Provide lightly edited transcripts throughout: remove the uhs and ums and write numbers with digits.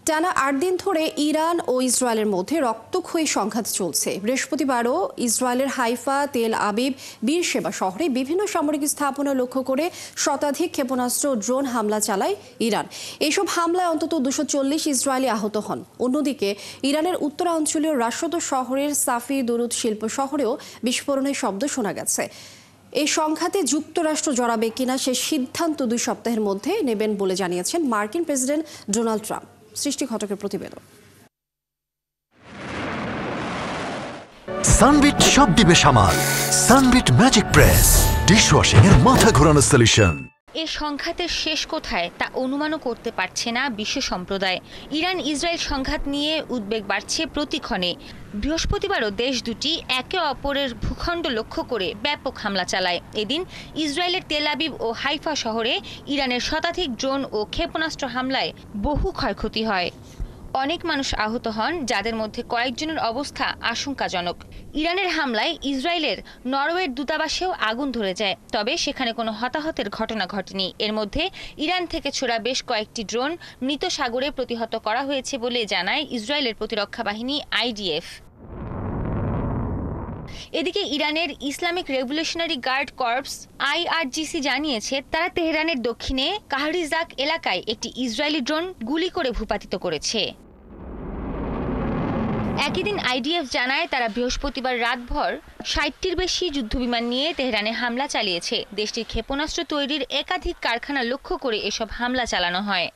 টানা ৮ দিন ধরে ইরান ও ইসরায়েলের মধ্যে রক্তক্ষয়ী সংঘাত চলছে। বৃহস্পতিবারও ইসরায়েলের হাইফা, তেল আবিব, বীরশেবা শহরে বিভিন্ন সামরিক স্থাপনা লক্ষ্য করে শতাধিক ক্ষেপণাস্ত্র ও ড্রোন হামলা চালায় ইরান। এসব হামলায় অন্তত 240 ইসরায়েলি আহত হন। অন্যদিকে ইরানের উত্তরাঞ্চলীয় রাশদ শহরের সাফি দুরুদ শিল্প শহরেও বিস্ফোরণের শব্দ শোনা গেছে। এই সংঘাতে যুক্তরাষ্ট্র জড়াবে কিনা সে সিদ্ধান্ত 2 সপ্তাহের মধ্যে নেবেন বলে জানিয়েছেন মার্কিন প্রেসিডেন্ট ডোনাল্ড ট্রাম্প। সৃষ্টি ঘটকের প্রতিবেদন। সানবিট সব দিবে সামাল। সানবিট ম্যাজিক প্রেস ডিশওয়াশিং এর মাথা ঘোরানো সলিউশন। এই সংঘাতের শেষ কোথায় তা অনুমানও করতে পারছে না বিশ্ব সম্প্রদায়। ইরান ইসরায়েল সংঘাত নিয়ে উদ্বেগ বাড়ছে প্রতিক্ষণে। বৃহস্পতিবারও দেশ দুটি একে অপরের ভূখণ্ড লক্ষ্য করে ব্যাপক হামলা চালায়। এদিন ইসরায়েলের তেল আবিব ও হাইফা শহরে ইরানের শতাধিক ড্রোন ও ক্ষেপণাস্ত্র হামলায় বহু ক্ষয়ক্ষতি হয়। অনেক মানুষ আহত হন, যাদের মধ্যে কয়েকজনের অবস্থা আশঙ্কাজনক। ইরানের হামলায় ইসরায়েলের নরওয়ের দূতাবাসেও আগুন ধরে যায়, তবে সেখানে কোনো হতাহতের ঘটনা ঘটেনি। এর মধ্যে ইরান থেকে ছোড়া বেশ কয়েকটি ড্রোন মৃত সাগরে প্রতিহত করা হয়েছে বলে জানায় ইসরায়েলের প্রতিরক্ষা বাহিনী IDF। এদিকে ইরানের Islamic Revolutionary Guard Corps IRGC জানিয়েছে, তারা তেহরানের দক্ষিণে কাহরিজাক এলাকায় একটি ইসরায়েলি ড্রোন গুলি করে ভূপাতিত করেছে। একই দিন IDF জানায়, তারা বৃহস্পতিবার রাতভর 60টির বেশি যুদ্ধবিমান নিয়ে তেহরানে হামলা চালিয়েছে। দেশটির ক্ষেপণাস্ত্র তৈরির একাধিক কারখানা লক্ষ্য করে এসব হামলা চালানো হয়।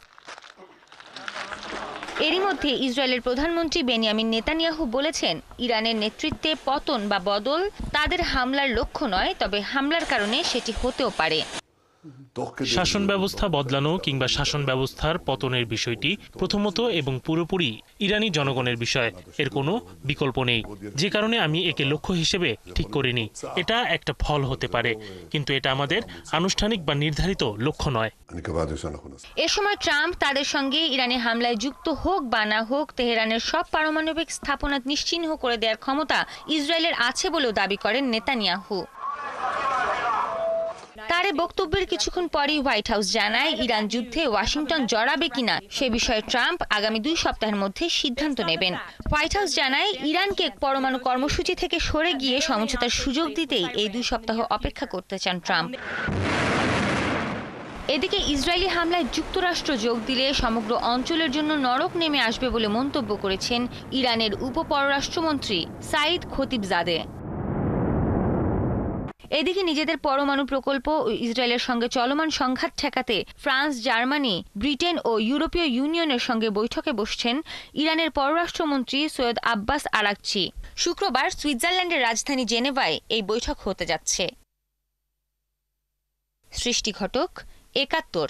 এরই মধ্যে ইসরায়েলের প্রধানমন্ত্রী বেনিয়ামিন নেতানিয়াহু বলেছেন, ইরানের নেতৃত্বে পতন বা বদল তাদের হামলার লক্ষ্য নয়, তবে হামলার কারণে সেটি হতেও পারে। শাসন ব্যবস্থা বদলানো কিংবা শাসন ব্যবস্থার পতনের বিষয়টি প্রথমত এবং পুরোপুরি ইরানি জনগণের বিষয়। এর কোনো বিকল্প নেই। যে কারণে আমি একে লক্ষ্য হিসেবে ঠিক করিনি। এটা একটা ফল হতে পারে, কিন্তু এটা আমাদের আনুষ্ঠানিক বা নির্ধারিত লক্ষ্য নয়। এ সময় ট্রাম্প তাদের সঙ্গে ইরানে হামলায় যুক্ত হোক বা না হোক, তেহরানের সব পারমাণবিক স্থাপনা নিশ্চিহ্ন করে দেওয়ার ক্ষমতা ইসরায়েলের আছে বলেও দাবি করেন নেতানিয়াহু। তার বক্তব্যের কিছুক্ষণ পরই হোয়াইট হাউস জানায়, ইরান যুদ্ধে ওয়াশিংটন জড়াবে কিনা সে বিষয়ে ট্রাম্প আগামী 2 সপ্তাহের মধ্যে সিদ্ধান্ত নেবেন। হোয়াইট হাউস জানায়, ইরানকে পরমাণু কর্মসূচি থেকে সরে গিয়ে সমঝোতার সুযোগ দিতেই এই 2 সপ্তাহ অপেক্ষা করতে চান ট্রাম্প। এদিকে ইসরায়েলি হামলায় যুক্তরাষ্ট্র যোগ দিলে সমগ্র অঞ্চলের জন্য নরক নেমে আসবে বলে মন্তব্য করেছেন ইরানের উপপররাষ্ট্রমন্ত্রী সাইদ খতিবজাদে। এদিকে নিজেদের পরমাণু প্রকল্প ও ইসরায়েলের সঙ্গে চলমান সংঘাত ঠেকাতে ফ্রান্স, জার্মানি, ব্রিটেন ও ইউরোপীয় ইউনিয়নের সঙ্গে বৈঠকে বসছেন ইরানের পররাষ্ট্রমন্ত্রী সৈয়দ আব্বাস আরাকচি। শুক্রবার সুইজারল্যান্ডের রাজধানী জেনেভায় এই বৈঠক হতে যাচ্ছে। সৃষ্টি ঘটক, ৭১।